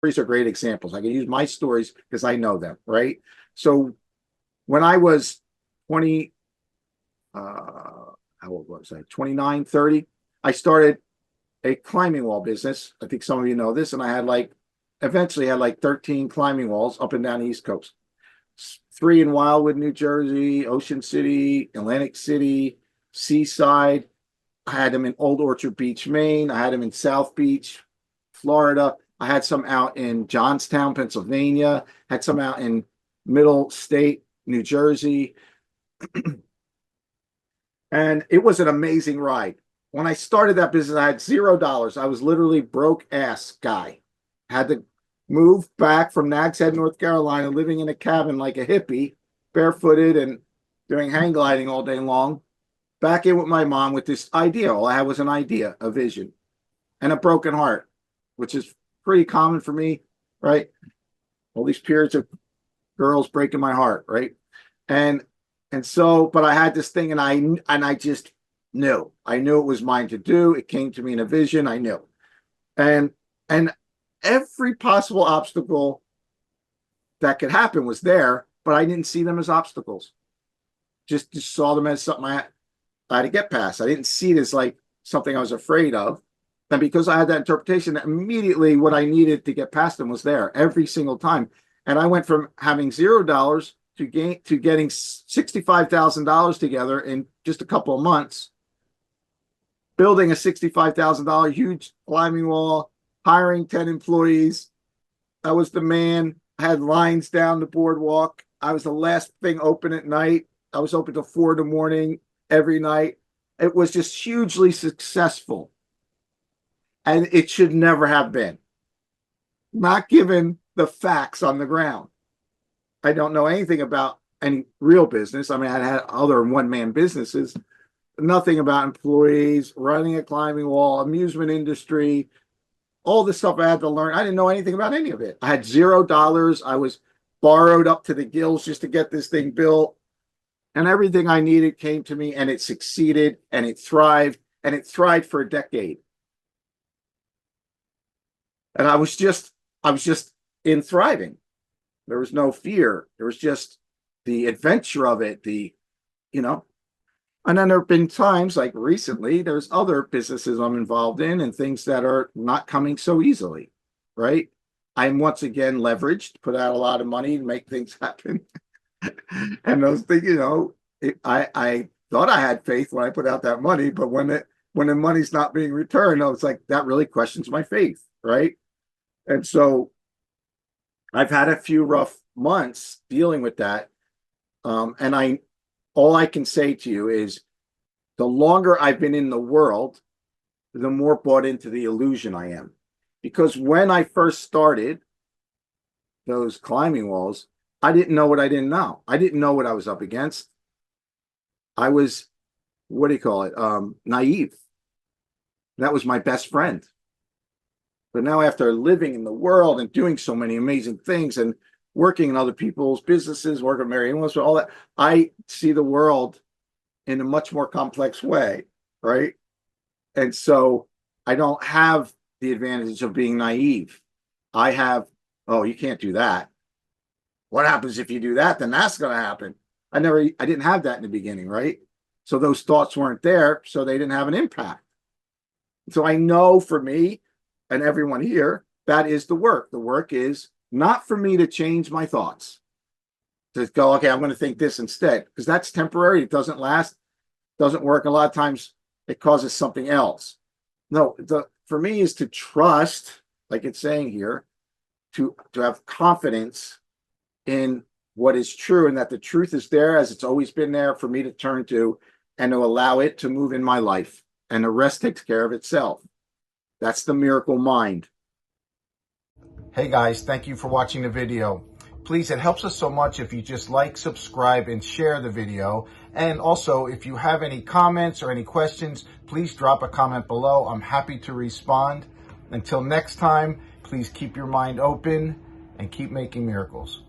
Stories are great examples. I can use my stories because I know them, right? So when I was 20, how old was I? 29, 30, I started a climbing wall business. I think some of you know this. And I had eventually had like 13 climbing walls up and down the East Coast. Three in Wildwood, New Jersey, Ocean City, Atlantic City, Seaside. I had them in Old Orchard Beach, Maine. I had them in South Beach, Florida. I had some out in Johnstown, Pennsylvania. Had some out in Middle State, New Jersey. And it was an amazing ride. When I started that business, I had $0. I was literally broke ass guy. Had to move back from Nags Head, North Carolina, living in a cabin like a hippie, barefooted and doing hang gliding all day long. Back in with my mom with this idea. All I had was an idea, a vision, and a broken heart, which is pretty common for me, right? All these periods of girls breaking my heart, right? And so, but I had this thing, and I just knew. I knew it was mine to do. It came to me in a vision. I knew, and every possible obstacle that could happen was there, but I didn't see them as obstacles. Just saw them as something I had to get past. I didn't see it as like something I was afraid of. And because I had that interpretation, immediately what I needed to get past them was there every single time. And I went from having $0 to getting $65,000 together in just a couple of months, building a $65,000 huge climbing wall, hiring 10 employees. I was the man. I had lines down the boardwalk. I was the last thing open at night. I was open till 4 in the morning every night. It was just hugely successful. And it should never have been. Not given the facts on the ground. I don't know anything about any real business. I mean, I had other one-man businesses, nothing about employees, running a climbing wall, amusement industry, all the stuff I had to learn. I didn't know anything about any of it. I had $0. I was borrowed up to the gills just to get this thing built. And everything I needed came to me, and it succeeded, and it thrived for a decade. And I was just in thriving. There was no fear. There was just the adventure of it, and then there have been times like recently, there's other businesses I'm involved in and things that are not coming so easily, right? I'm once again leveraged, put out a lot of money to make things happen. And those things, I thought I had faith when I put out that money, but when the money's not being returned, I was like, that really questions my faith, right? And so I've had a few rough months dealing with that. And all I can say to you is the longer I've been in the world, the more bought into the illusion I am. Because when I first started those climbing walls, I didn't know what I didn't know. I didn't know what I was up against. I was, naive. That was my best friend. But now after living in the world and doing so many amazing things and working in other people's businesses, working with Mary English, all that, I see the world in a much more complex way, right? And so I don't have the advantage of being naive. I have, oh, you can't do that. What happens if you do that? Then that's going to happen. I didn't have that in the beginning, right? So those thoughts weren't there, so they didn't have an impact. So I know for me and everyone here, that is the work. The work is not for me to change my thoughts, to go, okay, I'm going to think this instead, because that's temporary. It doesn't last, doesn't work. A lot of times it causes something else. No, for me is to trust, like it's saying here, to have confidence in what is true, and that the truth is there as it's always been there for me to turn to and to allow it to move in my life, and the rest takes care of itself. That's the miracle mind. Hey guys, thank you for watching the video. Please, it helps us so much if you just like, subscribe, and share the video. And also, if you have any comments or any questions, please drop a comment below. I'm happy to respond. Until next time, please keep your mind open and keep making miracles.